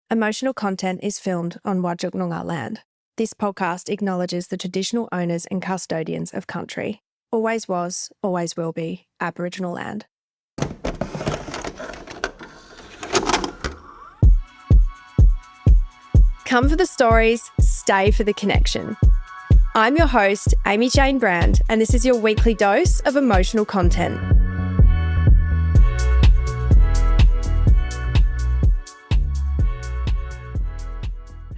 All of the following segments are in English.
Emotional content is filmed on Whadjuk Noongar land. This podcast acknowledges the traditional owners and custodians of country. Always was, always will be Aboriginal land. Come for the stories, stay for the connection. I'm your host, Amy Jane Brand, and this is your weekly dose of emotional content.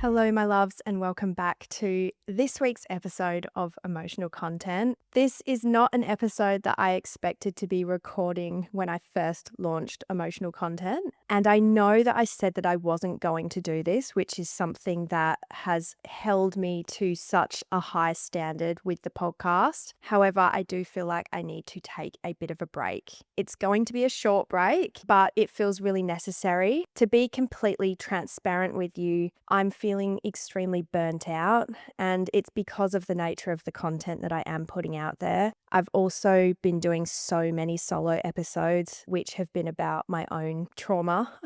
Hello, my loves, and welcome back to this week's episode of Emotional Content. This is not an episode that I expected to be recording when I first launched Emotional Content. And I know that I said that I wasn't going to do this, which is something that has held me to such a high standard with the podcast. However, I do feel like I need to take a bit of a break. It's going to be a short break, but it feels really necessary. To be completely transparent with you, I'm feeling extremely burnt out, and it's because of the nature of the content that I am putting out there. I've also been doing so many solo episodes, which have been about my own trauma.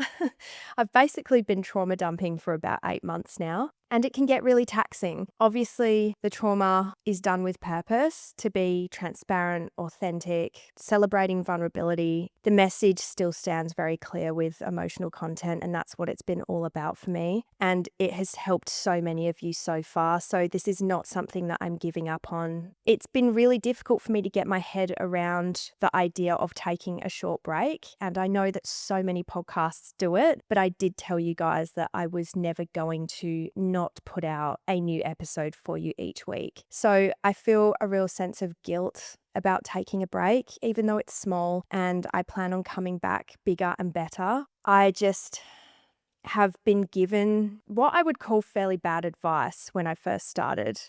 I've basically been trauma dumping for about 8 months now. And it can get really taxing. Obviously, the trauma is done with purpose to be transparent, authentic, celebrating vulnerability. The message still stands very clear with emotional content, and that's what it's been all about for me. And it has helped so many of you so far. So this is not something that I'm giving up on. It's been really difficult for me to get my head around the idea of taking a short break. And I know that so many podcasts do it, but I did tell you guys that I was never going to not put out a new episode for you each week. So I feel a real sense of guilt about taking a break, even though it's small, and I plan on coming back bigger and better. I just have been given what I would call fairly bad advice when I first started.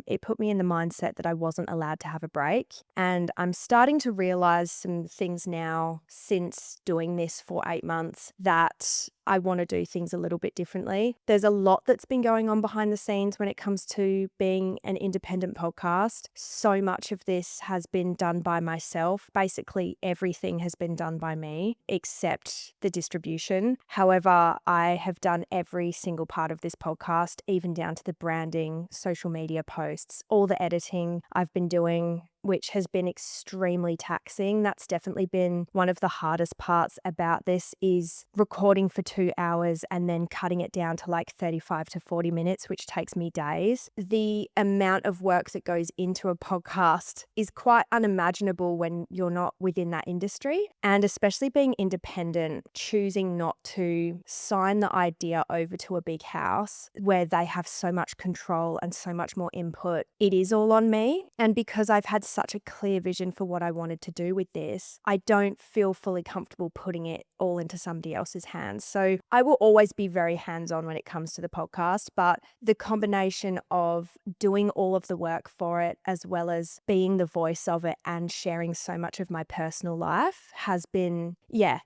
It put me in the mindset that I wasn't allowed to have a break. And I'm starting to realize some things now since doing this for 8 months that I want to do things a little bit differently. There's a lot that's been going on behind the scenes when it comes to being an independent podcast. So much of this has been done by myself. Basically, everything has been done by me except the distribution. However, I have done every single part of this podcast, even down to the branding, social media posts, all the editing I've been doing, which has been extremely taxing. That's definitely been one of the hardest parts about this, is recording for 2 hours and then cutting it down to like 35 to 40 minutes, which takes me days. The amount of work that goes into a podcast is quite unimaginable when you're not within that industry. And especially being independent, choosing not to sign the idea over to a big house where they have so much control and so much more input. It is all on me. And because I've had such a clear vision for what I wanted to do with this, I don't feel fully comfortable putting it all into somebody else's hands. So I will always be very hands-on when it comes to the podcast, but the combination of doing all of the work for it, as well as being the voice of it and sharing so much of my personal life has been,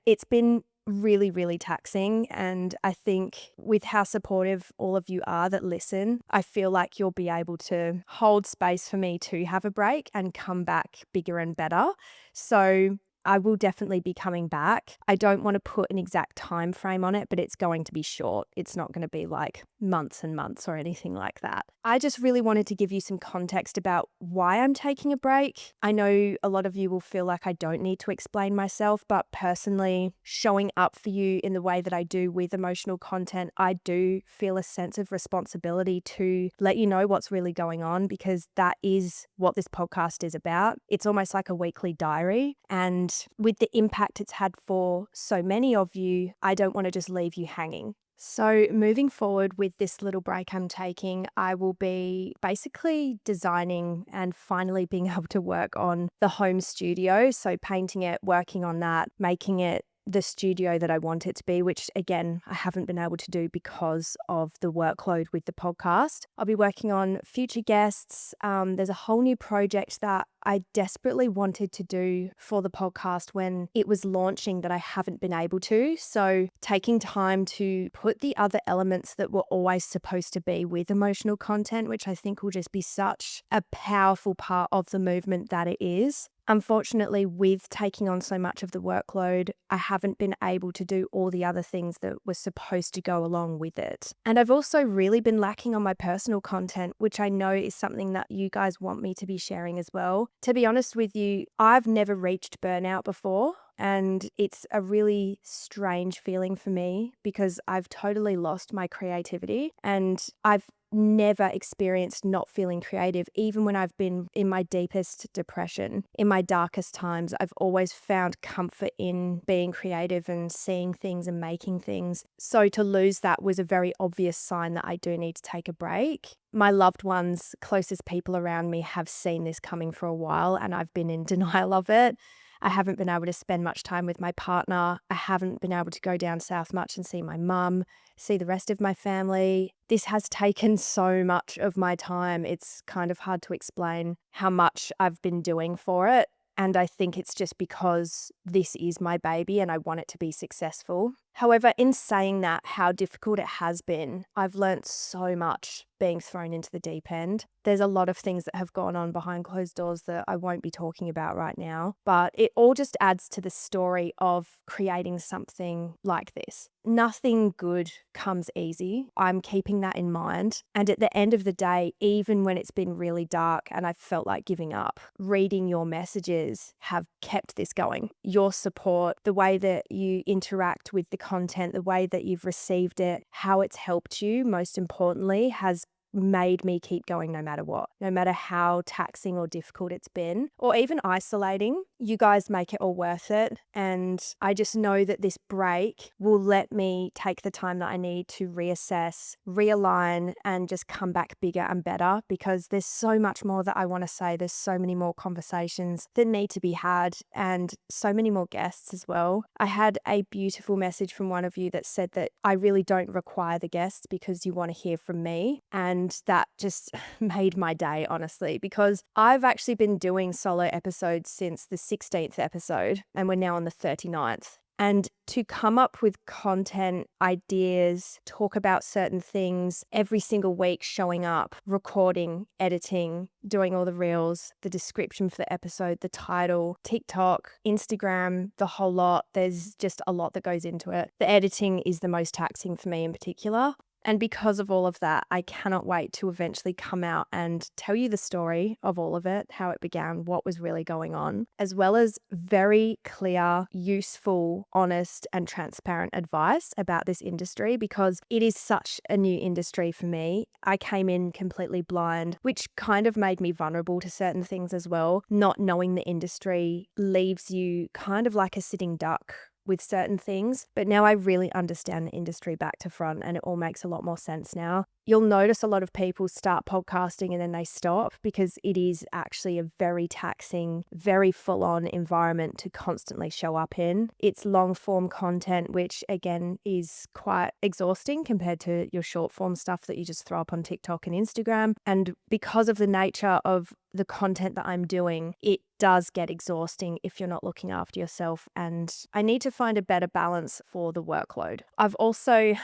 it's been really, really taxing. And I think with how supportive all of you are that listen, I feel like you'll be able to hold space for me to have a break and come back bigger and better. So I will definitely be coming back. I don't want to put an exact time frame on it, but it's going to be short. It's not going to be like months and months or anything like that. I just really wanted to give you some context about why I'm taking a break. I know a lot of you will feel like I don't need to explain myself, but personally, showing up for you in the way that I do with emotional content, I do feel a sense of responsibility to let you know what's really going on, because that is what this podcast is about. It's almost like a weekly diary, and with the impact it's had for so many of you, I don't want to just leave you hanging. So moving forward with this little break I'm taking, I will be basically designing and finally being able to work on the home studio. So painting it, working on that, making it the studio that I want it to be, which again, I haven't been able to do because of the workload with the podcast. I'll be working on future guests. There's a whole new project that I desperately wanted to do for the podcast when it was launching that I haven't been able to. So taking time to put the other elements that were always supposed to be with emotional content, which I think will just be such a powerful part of the movement that it is. Unfortunately, with taking on so much of the workload, I haven't been able to do all the other things that were supposed to go along with it. And I've also really been lacking on my personal content, which I know is something that you guys want me to be sharing as well. To be honest with you, I've never reached burnout before. And it's a really strange feeling for me because I've totally lost my creativity and I've never experienced not feeling creative, even when I've been in my deepest depression, in my darkest times. I've always found comfort in being creative and seeing things and making things. So to lose that was a very obvious sign that I do need to take a break. My loved ones, closest people around me have seen this coming for a while and I've been in denial of it. I haven't been able to spend much time with my partner. I haven't been able to go down south much and see my mum, see the rest of my family. This has taken so much of my time. It's kind of hard to explain how much I've been doing for it. And I think it's just because this is my baby and I want it to be successful. However, in saying that, how difficult it has been, I've learnt so much being thrown into the deep end. There's a lot of things that have gone on behind closed doors that I won't be talking about right now, but it all just adds to the story of creating something like this. Nothing good comes easy. I'm keeping that in mind. And at the end of the day, even when it's been really dark and I felt like giving up, reading your messages have kept this going. Your support, the way that you interact with the content, the way that you've received it, how it's helped you, most importantly, has made me keep going no matter what, no matter how taxing or difficult it's been, or even isolating. You guys make it all worth it. And I just know that this break will let me take the time that I need to reassess, realign, and just come back bigger and better because there's so much more that I want to say. There's so many more conversations that need to be had and so many more guests as well. I had a beautiful message from one of you that said that I really don't require the guests because you want to hear from me. And that just made my day, honestly, because I've actually been doing solo episodes since the 16th episode and we're now on the 39th. And to come up with content, ideas, talk about certain things every single week, showing up, recording, editing, doing all the reels, the description for the episode, the title, TikTok, Instagram, the whole lot. There's just a lot that goes into it. The editing is the most taxing for me in particular. And because of all of that, I cannot wait to eventually come out and tell you the story of all of it, how it began, what was really going on, as well as very clear, useful, honest, and transparent advice about this industry because it is such a new industry for me. I came in completely blind, which kind of made me vulnerable to certain things as well. Not knowing the industry leaves you kind of like a sitting duck with certain things, but now I really understand the industry back to front and it all makes a lot more sense now. You'll notice a lot of people start podcasting and then they stop because it is actually a very taxing, very full-on environment to constantly show up in. It's long-form content, which again is quite exhausting compared to your short-form stuff that you just throw up on TikTok and Instagram. And because of the nature of the content that I'm doing, it does get exhausting if you're not looking after yourself. And I need to find a better balance for the workload. I've also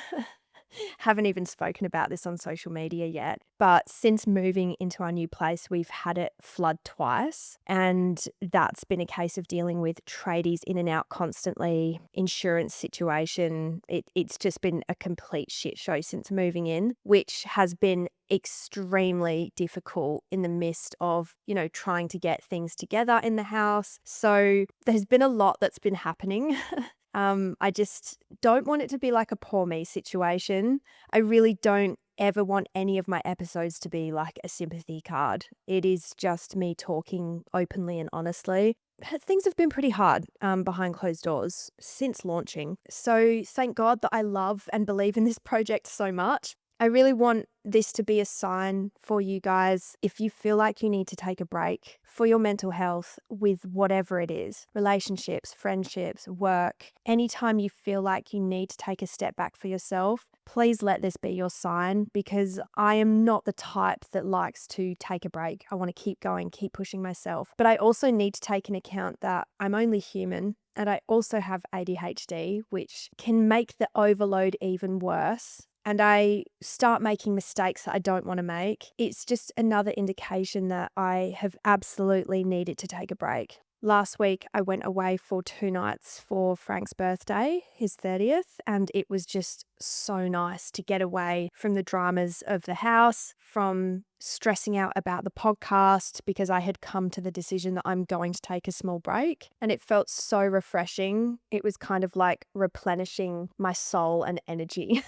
haven't even spoken about this on social media yet, but since moving into our new place, we've had it flood twice. And that's been a case of dealing with tradies in and out constantly, insurance situation. It's just been a complete shit show since moving in, which has been extremely difficult in the midst of, trying to get things together in the house. So there's been a lot that's been happening. I just don't want it to be like a poor me situation. I really don't ever want any of my episodes to be like a sympathy card. It is just me talking openly and honestly. Things have been pretty hard behind closed doors since launching. So thank God that I love and believe in this project so much. I really want this to be a sign for you guys if you feel like you need to take a break for your mental health with whatever it is, relationships, friendships, work. Anytime you feel like you need to take a step back for yourself, please let this be your sign, because I am not the type that likes to take a break. I want to keep going, keep pushing myself. But I also need to take into account that I'm only human. And I also have ADHD, which can make the overload even worse. And I start making mistakes that I don't want to make. It's just another indication that I have absolutely needed to take a break. Last week, I went away for 2 nights for Frank's birthday, his 30th, and it was just so nice to get away from the dramas of the house, from stressing out about the podcast, because I had come to the decision that I'm going to take a small break, and it felt so refreshing. It was kind of like replenishing my soul and energy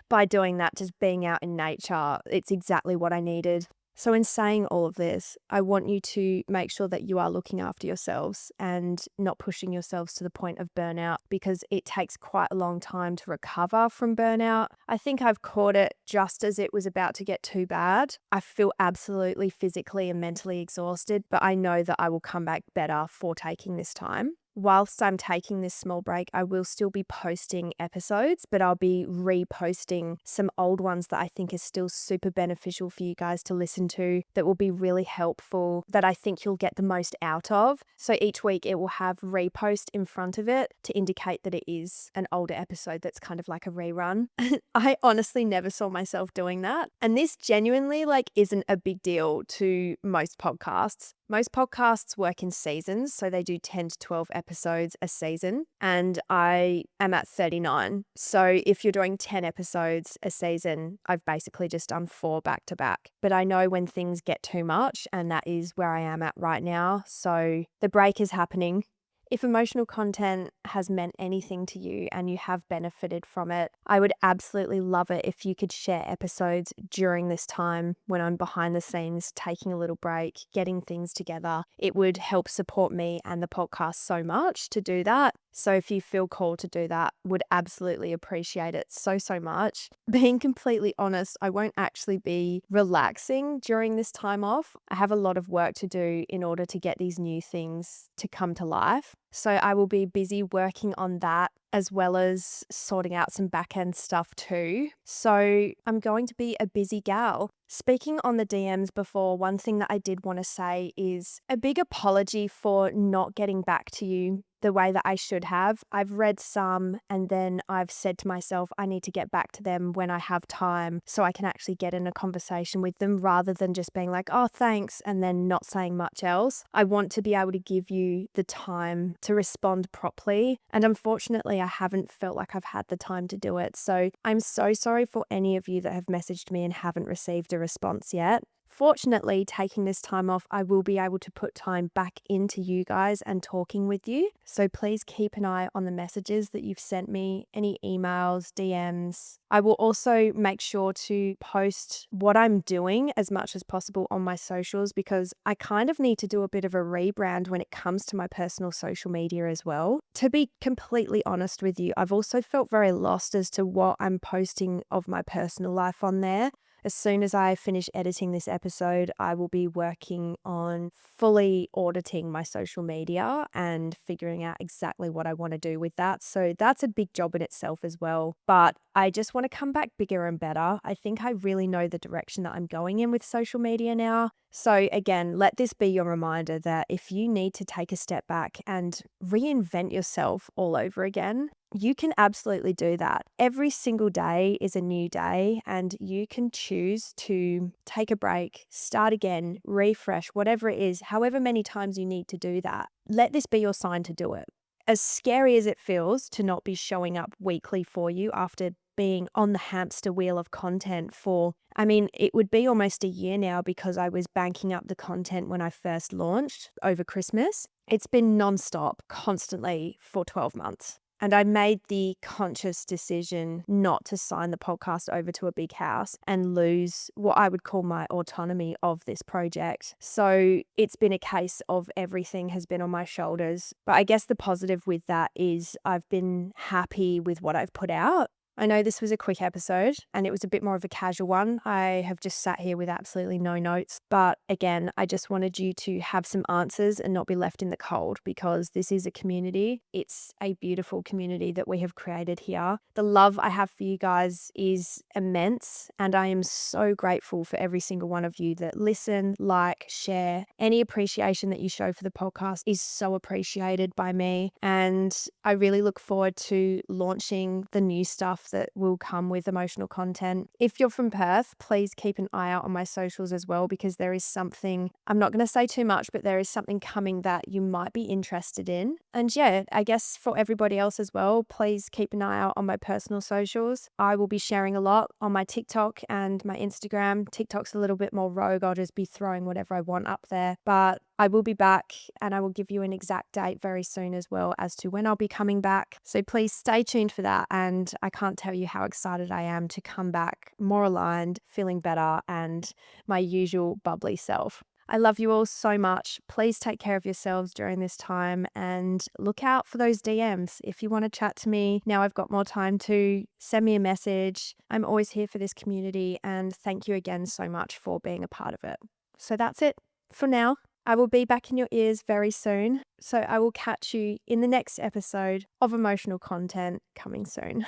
by doing that, just being out in nature. It's exactly what I needed. So in saying all of this, I want you to make sure that you are looking after yourselves and not pushing yourselves to the point of burnout, because it takes quite a long time to recover from burnout. I think I've caught it just as it was about to get too bad. I feel absolutely physically and mentally exhausted, but I know that I will come back better for taking this time. Whilst I'm taking this small break, I will still be posting episodes, but I'll be reposting some old ones that I think is still super beneficial for you guys to listen to, that will be really helpful, that I think you'll get the most out of. So each week it will have repost in front of it to indicate that it is an older episode that's kind of like a rerun. I honestly never saw myself doing that. And this genuinely isn't a big deal to most podcasts. Most podcasts work in seasons, so they do 10 to 12 episodes a season, and I am at 39. So if you're doing 10 episodes a season, I've basically just done 4 back to back. But I know when things get too much, and that is where I am at right now. So the break is happening. If emotional content has meant anything to you and you have benefited from it, I would absolutely love it if you could share episodes during this time when I'm behind the scenes, taking a little break, getting things together. It would help support me and the podcast so much to do that. So if you feel called to do that, would absolutely appreciate it so much. Being completely honest, I won't actually be relaxing during this time off. I have a lot of work to do in order to get these new things to come to life. So I will be busy working on that, as well as sorting out some back end stuff too. So I'm going to be a busy gal. Speaking on the DMs before, one thing that I did want to say is a big apology for not getting back to you the way that I should have. I've read some, and then I've said to myself, I need to get back to them when I have time so I can actually get in a conversation with them, rather than just being like, oh, thanks, and then not saying much else. I want to be able to give you the time to respond properly. And unfortunately, I haven't felt like I've had the time to do it. So I'm so sorry for any of you that have messaged me and haven't received a response yet. Fortunately, taking this time off, I will be able to put time back into you guys and talking with you. So please keep an eye on the messages that you've sent me, any emails, DMs. I will also make sure to post what I'm doing as much as possible on my socials, because I kind of need to do a bit of a rebrand when it comes to my personal social media as well. To be completely honest with you, I've also felt very lost as to what I'm posting of my personal life on there. As soon as I finish editing this episode, I will be working on fully auditing my social media and figuring out exactly what I want to do with that. So that's a big job in itself as well. But I just want to come back bigger and better. I think I really know the direction that I'm going in with social media now. So again, let this be your reminder that if you need to take a step back and reinvent yourself all over again, you can absolutely do that. Every single day is a new day, and you can choose to take a break, start again, refresh, whatever it is, however many times you need to do that. Let this be your sign to do it. As scary as it feels to not be showing up weekly for you after being on the hamster wheel of content for, it would be almost a year now, because I was banking up the content when I first launched over Christmas. It's been nonstop, constantly for 12 months. And I made the conscious decision not to sign the podcast over to a big house and lose what I would call my autonomy of this project. So it's been a case of everything has been on my shoulders. But I guess the positive with that is I've been happy with what I've put out. I know this was a quick episode and it was a bit more of a casual one. I have just sat here with absolutely no notes. But again, I just wanted you to have some answers and not be left in the cold, because this is a community. It's a beautiful community that we have created here. The love I have for you guys is immense, and I am so grateful for every single one of you that listen, like, share. Any appreciation that you show for the podcast is so appreciated by me, and I really look forward to launching the new stuff that will come with emotional content. If you're from Perth, please keep an eye out on my socials as well, because there is something, I'm not going to say too much, but there is something coming that you might be interested in. And yeah, I guess for everybody else as well, please keep an eye out on my personal socials. I will be sharing a lot on my TikTok and my Instagram. TikTok's a little bit more rogue. I'll just be throwing whatever I want up there. But I will be back, and I will give you an exact date very soon as well as to when I'll be coming back. So please stay tuned for that. And I can't tell you how excited I am to come back more aligned, feeling better, and my usual bubbly self. I love you all so much. Please take care of yourselves during this time and look out for those DMs. If you want to chat to me, now I've got more time to send me a message. I'm always here for this community, and thank you again so much for being a part of it. So that's it for now. I will be back in your ears very soon. So I will catch you in the next episode of Emotional Content coming soon.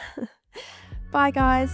Bye, guys.